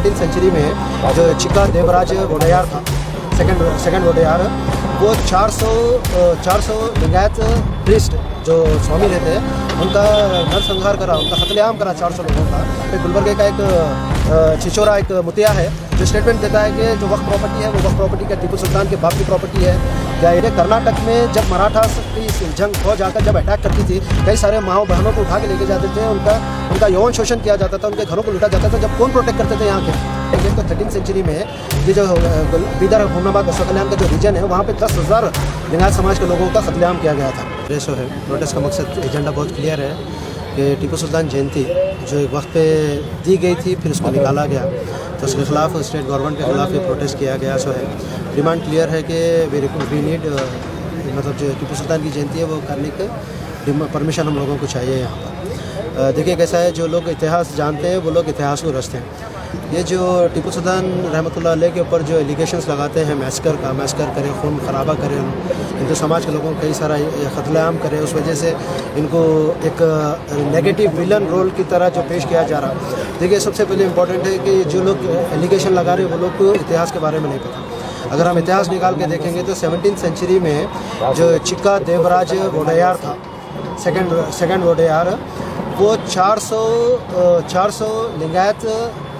17th century में जो चिक्का देवराज वोडेयार था, सेकंड वोडेयार, वो 400 लिंगायत प्रीस्ट जो स्वामी रहते हैं उनका नरसंहार करा, उनका कत्लेआम करा 400 लोगों का। फिर गुलबर्गे का एक छिछोरा एक मुतिया है जो स्टेटमेंट देता है कि जो वक्त प्रॉपर्टी है वो वक्त प्रॉपर्टी का टीपू सुल्तान के बाप की प्रॉपर्टी है। क्या ये कर्नाटक में जब मराठा की जंग फौज आकर जब अटैक करती थी, कई सारे माओ बहनों को उठा के लेके जाते थे, उनका यौन शोषण किया जाता था, उनके घरों को लूटा जाता था। जब कौन प्रोटेक्ट करते थे यहाँ के? तो 13th सेंचुरी में ये जो बीदर हुमनाबाद अशोक कल्याण का जो रीजन है वहाँ पे 10,000 लिंगायत समाज के लोगों का कत्लेआम किया गया था। प्रेसो है प्रोटेस्ट का मकसद एजेंडा बहुत क्लियर है कि टीपू सुल्तान जयंती जो एक वक्त पे दी गई थी फिर उसको निकाला गया, तो उसके खिलाफ स्टेट गवर्नमेंट के खिलाफ ये प्रोटेस्ट किया गया। सो है डिमांड क्लियर है कि वी नीड मतलब जो टीपू सुल्तान की जयंती है वो करने के परमिशन हम लोगों को चाहिए यहाँ पर। देखिए कैसा है, जो लोग इतिहास जानते हैं वो लोग इतिहास को रचते हैं। ये जो टीपू सुल्तान रहमतुल्लाह अलैह के ऊपर जो एलिगेशंस लगाते हैं मैस्कर करे, खून खराबा करे, हिंदू समाज के लोगों को कई सारा कत्लेआम करे, उस वजह से इनको एक नेगेटिव विलन रोल की तरह जो पेश किया जा रहा। देखिए सबसे पहले इम्पॉर्टेंट है कि जो लोग एलिगेशन लगा रहे हैं वो लोग को इतिहास के बारे में नहीं पता। अगर हम इतिहास निकाल के देखेंगे तो 17th सेंचुरी में जो चिक्का देवराज वोडेयार था, सेकंड वोडेयार, वो 400 लिंगायत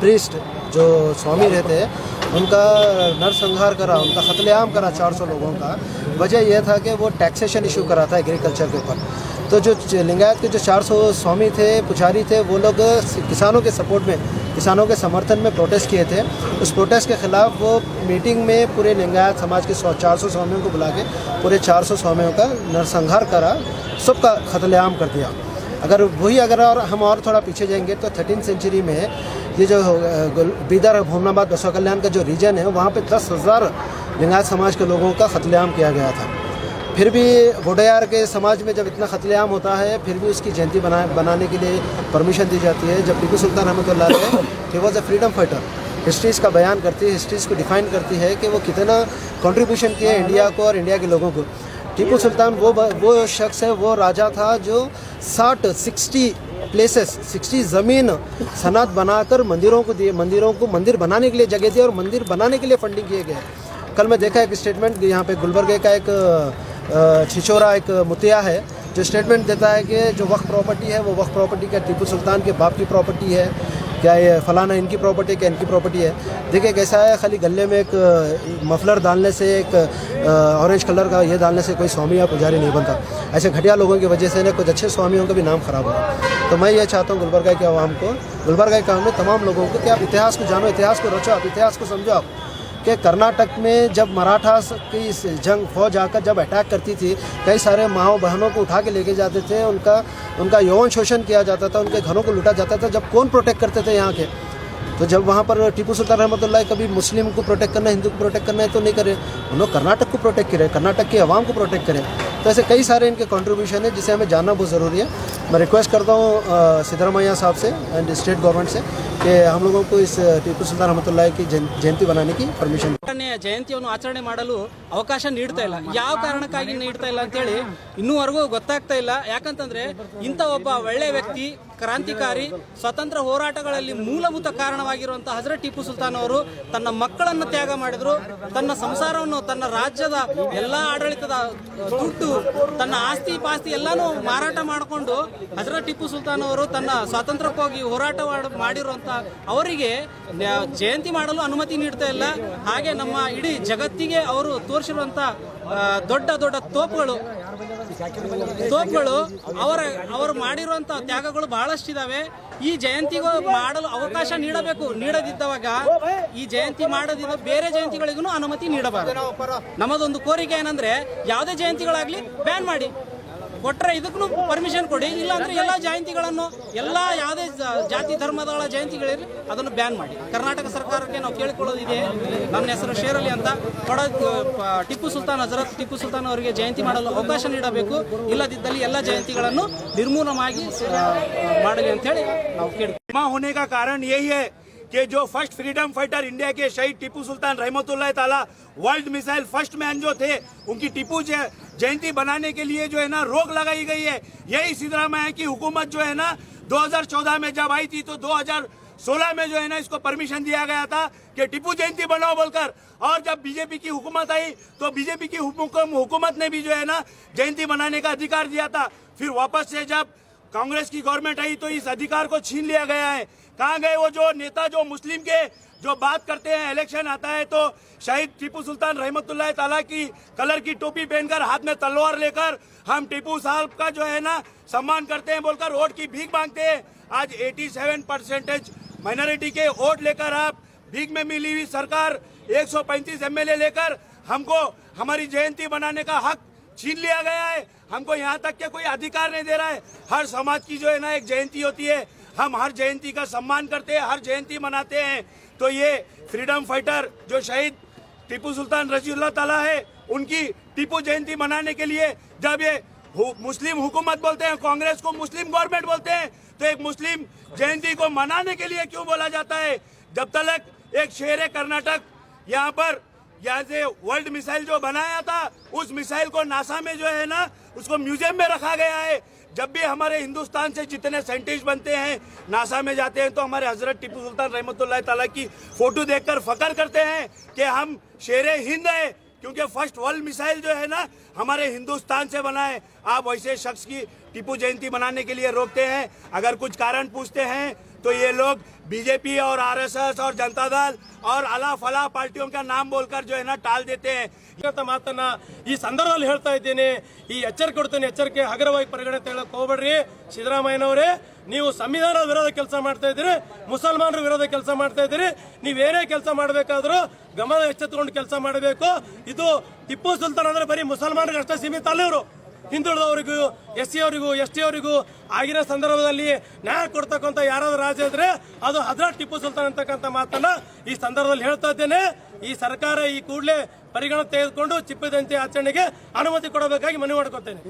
प्रीस्ट जो स्वामी रहते हैं उनका नरसंहार करा, उनका कत्लेआम करा 400 लोगों का। वजह यह था कि वो टैक्सेशन इशू करा था एग्रीकल्चर के ऊपर। तो जो लिंगायत के जो 400 स्वामी थे, पुजारी थे, वो लोग किसानों के सपोर्ट में, किसानों के समर्थन में प्रोटेस्ट किए थे। उस प्रोटेस्ट के ख़िलाफ़ वो मीटिंग में पूरे लिंगायत समाज के 400 स्वामियों को बुला के पूरे 400 स्वामियों का नरसंहार करा, सबका कत्लेआम कर दिया। अगर हम और थोड़ा पीछे जाएंगे तो 13th सेंचुरी में ये जो बीदर हुमनाबाद अशोक कल्याण का जो रीजन है वहाँ पे 10,000 लिंगायत समाज के लोगों का कत्लेआम किया गया था। फिर भी वोडेयार के समाज में जब इतना कत्लेआम होता है फिर भी उसकी जयंती बनाने के लिए परमिशन दी जाती है। जब टीपू सुल्तान रहमतुल्लाह अलैह he was a freedom fighter, histories का बयान करती है, हिस्ट्रीज़ को डिफ़ाइन करती है कि वो कितना कंट्रीब्यूशन किया इंडिया को और इंडिया के लोगों को। टीपू सुल्तान वो शख्स है, वो राजा था जो 60 ज़मीन सनत बनाकर मंदिरों को दिए, मंदिर बनाने के लिए जगह दी और मंदिर बनाने के लिए फंडिंग किए गए। कल मैं देखा एक स्टेटमेंट यहाँ पे गुलबर्गे का एक छिछोरा एक मुतिया है जो स्टेटमेंट देता है कि जो वक्त प्रॉपर्टी है वो वक्त प्रॉपर्टी का टीपू सुल्तान के बाप की प्रॉपर्टी है, क्या ये फलाना इनकी प्रॉपर्टी क्या इनकी प्रॉपर्टी है। देखिए कैसा है, खाली गले में एक मफलर डालने से, एक ऑरेंज कलर का ये डालने से कोई स्वामी या पुजारी नहीं बनता। ऐसे घटिया लोगों की वजह से ना कुछ अच्छे स्वामियों का भी नाम खराब हो। तो मैं ये चाहता हूँ गुलबर्गा के आवाम को, गुलबर्गा के आवाम में तमाम लोगों को कि आप इतिहास को जानो, इतिहास को रचो, आप इतिहास को समझो। आप कि कर्नाटक में जब मराठा की जंग फौज आकर जब अटैक करती थी, कई सारे माओ बहनों को उठा के लेके जाते थे, उनका यौन शोषण किया जाता था, उनके घरों को लूटा जाता था। जब कौन प्रोटेक्ट करते थे यहाँ के? तो जब वहाँ पर टीपू सुल्तान रहमतुल्लाह कभी मुस्लिम को प्रोटेक्ट करना है, हिंदू को प्रोटेक्ट करना है तो नहीं करे, उन्होंने कर्नाटक को प्रोटेक्ट करे, कर्नाटक की आवाम को प्रोटेक्ट करें। तो ऐसे कई सारे इनके कंट्रीब्यूशन है जिसे हमें जानना बहुत ज़रूरी है। मैं रिक्वेस्ट करता हूँ सिद्धरामैया साहब से एंड स्टेट गवर्नमेंट से कि हम लोगों को इस टीपू सुल्तान रहमतुल्लाह की जयंती बनाने की परमिशन, ಜಯಂತಿಯನ್ನು ಆಚರಣೆ ಮಾಡಲು ಅವಕಾಶ ನೀಡ್ತಾ ಇಲ್ಲ. ಯಾವ ಕಾರಣಕ್ಕಾಗಿ ನೀಡ್ತಾ ಇಲ್ಲ ಅಂತ ಹೇಳಿ ಇನ್ನೂವರೆಗೂ ಗೊತ್ತಾಗ್ತಾ ಇಲ್ಲ. ಯಾಕಂತಂದ್ರೆ ಇಂಥ ಒಬ್ಬ ಒಳ್ಳೆ ವ್ಯಕ್ತಿ, ಕ್ರಾಂತಿಕಾರಿ, ಸ್ವತಂತ್ರ ಹೋರಾಟಗಳಲ್ಲಿ ಮೂಲಭೂತ ಕಾರಣವಾಗಿರುವಂತಹ ಹಜರತ್ ಟಿಪ್ಪು ಸುಲ್ತಾನ್ ಅವರು ತನ್ನ ಮಕ್ಕಳನ್ನು ತ್ಯಾಗ ಮಾಡಿದ್ರು, ತನ್ನ ಸಂಸಾರವನ್ನು, ತನ್ನ ರಾಜ್ಯದ ಎಲ್ಲಾ ಆಡಳಿತದ ದುಡ್ಡು, ತನ್ನ ಆಸ್ತಿ ಪಾಸ್ತಿ ಎಲ್ಲಾನು ಮಾರಾಟ ಮಾಡಿಕೊಂಡು ಹಜರತ್ ಟಿಪ್ಪು ಸುಲ್ತಾನ್ ಅವರು ತನ್ನ ಸ್ವಾತಂತ್ರ್ಯಕ್ಕಾಗಿ ಹೋರಾಟ ಮಾಡಿರುವಂತ ಅವರಿಗೆ ಜಯಂತಿ ಮಾಡಲು ಅನುಮತಿ ನೀಡ್ತಾ ಇಲ್ಲ. ಹಾಗೆ ನಮ್ಮ ಇಡೀ ಜಗತ್ತಿಗೆ ಅವರು ತೋರಿಸಿರುವಂತ ದೊಡ್ಡ ದೊಡ್ಡ ತೋಪುಗಳು ಅವರು ಮಾಡಿರುವಂತ ತ್ಯಾಗಗಳು ಬಹಳಷ್ಟಿದಾವೆ. ಈ ಜಯಂತಿಗೂ ಮಾಡಲು ಅವಕಾಶ ನೀಡಬೇಕು. ನೀಡದಿದ್ದವಾಗ ಈ ಜಯಂತಿ ಮಾಡದಿದ್ದ ಬೇರೆ ಜಯಂತಿಗಳಿಗೂ ಅನುಮತಿ ನೀಡಬಾರದು. ನಮ್ಮದೊಂದು ಕೋರಿಕೆ ಏನಂದ್ರೆ ಯಾವುದೇ ಜಯಂತಿಗಳಾಗ್ಲಿ ಬ್ಯಾನ್ ಮಾಡಿ, ಕೊಟ್ಟರೆ ಇದಕ್ಕೂ ಪರ್ಮಿಷನ್ ಕೊಡಿ. ಇಲ್ಲ ಅಂದ್ರೆ ಎಲ್ಲ ಜಯಂತಿಗಳನ್ನು, ಎಲ್ಲ ಯಾವುದೇ ಜಾತಿ ಧರ್ಮಗಳ ಜಯಂತಿಗಳಿರಲಿ ಅದನ್ನು ಬ್ಯಾನ್ ಮಾಡಿ. ಕರ್ನಾಟಕ ಸರ್ಕಾರಕ್ಕೆ ನಾವು ಕೇಳಿಕೊಳ್ಳೋದಿದೆ. ನನ್ನ ಹೆಸರು ಶೇರಲಿ ಅಂತ. ಟಿಪ್ಪು ಸುಲ್ತಾನ್, ಹಜರತ್ ಟಿಪ್ಪು ಸುಲ್ತಾನ್ ಅವರಿಗೆ ಜಯಂತಿ ಮಾಡಲು ಅವಕಾಶ ನೀಡಬೇಕು. ಇಲ್ಲದಿದ್ದಲ್ಲಿ ಎಲ್ಲ ಜಯಂತಿಗಳನ್ನು ನಿರ್ಮೂಲವಾಗಿ ಮಾಡಲಿ ಅಂತ ಹೇಳಿ ನಾವು ಕೇಳ್ತೀವಿ. होने का कारण यही है कि जो फर्स्ट फ्रीडम फाइटर इंडिया के शहीद टीपू सुल्तान रहमतुल्लाह ताला वर्ल्ड मिसाइल फर्स्ट मैन जो थे, उनकी टीपू जयंती बनाने के लिए जो है ना रोक लगाई गई है। यही सिद्धरामैया की हुकूमत जो है ना 2014 में जब आई थी तो 16 में जो है ना इसको परमिशन दिया गया था कि टीपू जयंती बनाओ बोलकर, और जब बीजेपी की हुकूमत आई तो बीजेपी की हुकूमत ने भी जो है ना जयंती मनाने का अधिकार दिया था। फिर वापस से जब कांग्रेस की गवर्नमेंट आई तो इस अधिकार को छीन लिया गया है। कहाँ गए वो जो नेता जो मुस्लिम के जो बात करते हैं, इलेक्शन आता है तो शहीद टीपू सुल्तान रहमतुल्लाह ताला की कलर की टोपी पहनकर हाथ में तलवार लेकर हम टीपू साहब का जो है ना सम्मान करते हैं बोलकर वोट की भीख मांगते हैं। आज 87% माइनॉरिटी के वोट लेकर आप भीख में मिली हुई सरकार 135 एमएलए लेकर हमको हमारी जयंती बनाने का हक छीन लिया गया है। हमको यहाँ तक के कोई अधिकार नहीं दे रहा है। हर समाज की जो है ना एक जयंती होती है, हम हर जयंती का सम्मान करते हैं, हर जयंती मनाते हैं। तो ये फ्रीडम फाइटर जो शहीद टीपू सुल्तान रजीउल्लाह ताला है, उनकी टीपू जयंती मनाने के लिए जब ये मुस्लिम हुकूमत बोलते हैं, कांग्रेस को मुस्लिम गवर्नमेंट बोलते हैं, तो एक मुस्लिम जयंती को मनाने के लिए क्यों बोला जाता है? जब तक एक शेर कर्नाटक यहाँ से वर्ल्ड मिसाइल जो बनाया था, उस मिसाइल को नासा में जो है ना उसको म्यूजियम में रखा गया है। जब भी हमारे हिंदुस्तान से जितने साइंटिस्ट बनते हैं नासा में जाते हैं तो हमारे हजरत टीपू सुल्तान रहमतुल्लाह ताला की फोटो देखकर फख्र करते हैं कि हम शेरे हिंद है, क्योंकि फर्स्ट वर्ल्ड मिसाइल जो है ना हमारे हिंदुस्तान से बना है। आप वैसे शख्स की टीपू जयंती मनाने के लिए रोकते हैं। अगर कुछ कारण पूछते हैं तो ये लोग बीजेपी और आरएसएस और जनता दल और अला फला पार्टियों का नाम बोलकर जो है ना टाल देते हैं। ಮಾತನ್ನ ಈ ಸಂದರ್ಭದಲ್ಲಿ ಹೇಳ್ತಾ ಇದ್ದೇನೆ, ಈ ಎಚ್ಚರಿಕೆ ಕೊಡ್ತೇನೆ, ಎಚ್ಚರಿಕೆ ಹಗುರವಾಗಿ ಪರಿಗಣನೆ ತೆಗೆದುಕೊಳ್ಳಕ್ಕೆ ಹೋಗಬೇಡ್ರಿ. ಸಿದ್ದರಾಮಯ್ಯನವರೇ, ನೀವು ಸಂವಿಧಾನದ ವಿರೋಧ ಕೆಲಸ ಮಾಡ್ತಾ ಇದ್ದೀರಿ, ಮುಸಲ್ಮಾನರ ವಿರೋಧ ಕೆಲಸ ಮಾಡ್ತಾ ಇದ್ದೀರಿ. ನೀವೇನೇ ಕೆಲಸ ಮಾಡಬೇಕಾದ್ರೂ ಗಮನ ಎಚ್ಚೆತ್ತುಕೊಂಡು ಕೆಲಸ ಮಾಡಬೇಕು. ಇದು ಟಿಪ್ಪು ಸುಲ್ತಾನ್ ಅಂದ್ರೆ ಬರೀ ಮುಸಲ್ಮಾನರಿಗೆ ಅಷ್ಟೇ ಸೀಮಿತ ಅಲ್ಲ. ಇವರು ಹಿಂದುಳಿದವರಿಗೂ SC ಅವರಿಗೂ ST ಅವರಿಗೂ ಆಗಿನ ಸಂದರ್ಭದಲ್ಲಿ ನ್ಯಾಯ ಕೊಡ್ತಕ್ಕಂಥ ಯಾರಾದ್ರೂ ರಾಜ್ಯ ಇದ್ರೆ ಅದು ಹಜರತ್ ಟಿಪ್ಪು ಸುಲ್ತಾನ್ ಅಂತಕ್ಕಂಥ ಮಾತನ್ನ ಈ ಸಂದರ್ಭದಲ್ಲಿ ಹೇಳ್ತಾ ಇದ್ದೇನೆ. ಈ ಸರ್ಕಾರ ಈ ಕೂಡಲೇ ಪರಿಗಣನೆ ತೆಗೆದುಕೊಂಡು ಟಿಪ್ಪು ಜಯಂತಿ ಆಚರಣೆಗೆ ಅನುಮತಿ ಕೊಡಬೇಕಾಗಿ ಮನವಿ ಮಾಡ್ಕೊತೇನೆ.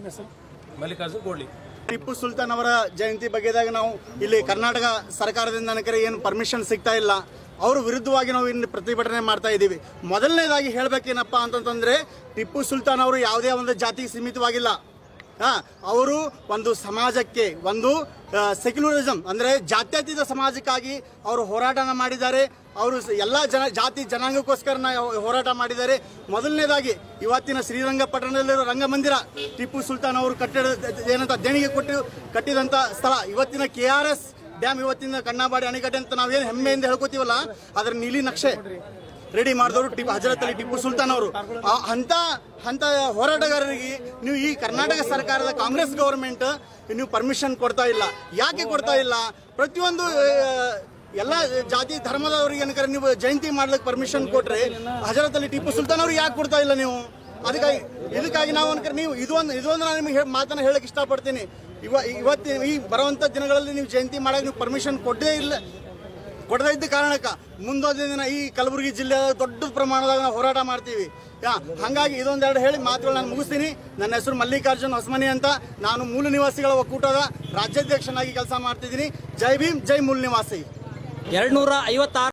ಮಲ್ಲಿಕಾರ್ಜುನ್ ಗೋಡ್ಲಿ. ಟಿಪ್ಪು ಸುಲ್ತಾನ್ ಅವರ ಜಯಂತಿ ಬಗ್ಗೆದಾಗ ನಾವು ಇಲ್ಲಿ ಕರ್ನಾಟಕ ಸರ್ಕಾರದಿಂದ ನನಗೆ ಏನು ಪರ್ಮಿಷನ್ ಸಿಗ್ತಾ ಇಲ್ಲ, ಅವ್ರ ವಿರುದ್ಧವಾಗಿ ನಾವು ಇನ್ನು ಪ್ರತಿಭಟನೆ ಮಾಡ್ತಾ ಇದ್ದೀವಿ. ಮೊದಲನೇದಾಗಿ ಹೇಳಬೇಕೇನಪ್ಪ ಅಂತಂತಂದ್ರೆ, ಟಿಪ್ಪು ಸುಲ್ತಾನ್ ಅವರು ಯಾವುದೇ ಒಂದು ಜಾತಿಗೆ ಸೀಮಿತವಾಗಿಲ್ಲ. ಅವರು ಒಂದು ಸಮಾಜಕ್ಕೆ, ಒಂದು ಸೆಕ್ಯುಲರಿಸಮ್ ಅಂದರೆ ಜಾತ್ಯತೀತ ಸಮಾಜಕ್ಕಾಗಿ ಅವರು ಹೋರಾಟನ ಮಾಡಿದ್ದಾರೆ. ಅವರು ಎಲ್ಲ ಜಾತಿ ಜನಾಂಗಕ್ಕೋಸ್ಕರ ಹೋರಾಟ ಮಾಡಿದ್ದಾರೆ. ಮೊದಲನೇದಾಗಿ ಇವತ್ತಿನ ಶ್ರೀರಂಗಪಟ್ಟಣದಲ್ಲಿರೋ ರಂಗಮಂದಿರ ಟಿಪ್ಪು ಸುಲ್ತಾನ್ ಅವರು ಏನಂತ ದೇಣಿಗೆ ಕೊಟ್ಟು ಕಟ್ಟಿದಂಥ ಸ್ಥಳ. ಇವತ್ತಿನ KRS ಡ್ಯಾಮ್, ಇವತ್ತಿನ ಕಣ್ಣಾಬಾಡಿ ಅಣೆಕಟ್ಟೆ ಅಂತ ನಾವೇನು ಹೆಮ್ಮೆಯಿಂದ ಹೇಳ್ಕೊತೀವಲ್ಲ, ಅದರ ನೀಲಿ ನಕ್ಷೆ ರೆಡಿ ಮಾಡಿದವರು ಹಜರತ್ ಅಲಿ ಟಿಪ್ಪು ಸುಲ್ತಾನ್ ಅವರು. ಅಂತ ಹೋರಾಟಗಾರರಿಗೆ ನೀವು ಈ ಕರ್ನಾಟಕ ಸರ್ಕಾರದ ಕಾಂಗ್ರೆಸ್ ಗವರ್ಮೆಂಟ್ ನೀವು ಪರ್ಮಿಷನ್ ಕೊಡ್ತಾ ಇಲ್ಲ. ಯಾಕೆ ಕೊಡ್ತಾ ಇಲ್ಲ? ಪ್ರತಿಯೊಂದು ಎಲ್ಲ ಜಾತಿ ಧರ್ಮದವರಿಗೆ ಏನಕ್ಕೆ ನೀವು ಜಯಂತಿ ಮಾಡ್ಲಿಕ್ಕೆ ಪರ್ಮಿಷನ್ ಕೊಟ್ರೆ ಹಜರತ್ ಅಲಿ ಟಿಪ್ಪು ಸುಲ್ತಾನ್ ಅವ್ರಿಗೆ ಯಾಕೆ ಕೊಡ್ತಾ ಇಲ್ಲ ನೀವು? ಇದಕ್ಕಾಗಿ ನಾವು ಅನ್ಕರೆ ನೀವು ಇದೊಂದು ನಾನು ನಿಮಗೆ ಮಾತನ್ನ ಹೇಳಕ್ ಇಷ್ಟಪಡ್ತೀನಿ. ಇವತ್ತಿನ ಈ ಬರುವಂತ ದಿನಗಳಲ್ಲಿ ನೀವು ಜಯಂತಿ ಮಾಡಕ್ಕೆ ನೀವು ಪರ್ಮಿಷನ್ ಕೊಡದೇ ಇದ್ದ ಕಾರಣಕ್ಕೆ ಮುಂದೊಂದು ದಿನ ಈ ಕಲಬುರಗಿ ಜಿಲ್ಲೆ ದೊಡ್ಡ ಪ್ರಮಾಣದಾಗ ನಾವು ಹೋರಾಟ ಮಾಡ್ತೀವಿ. ಹಾಗಾಗಿ ಇದೊಂದೆರಡು ಹೇಳಿ ಮಾತುಗಳು ನಾನು ಮುಗಿಸ್ತೀನಿ. ನನ್ನ ಹೆಸರು ಮಲ್ಲಿಕಾರ್ಜುನ್ ಹೊಸಮನಿ ಅಂತ. ನಾನು ಮೂಲ ನಿವಾಸಿಗಳ ಒಕ್ಕೂಟದ ರಾಜ್ಯಾಧ್ಯಕ್ಷನಾಗಿ ಕೆಲಸ ಮಾಡ್ತಿದ್ದೀನಿ. ಜೈ ಭೀಮ್, ಜೈ ಮೂಲ ನಿವಾಸಿ. 256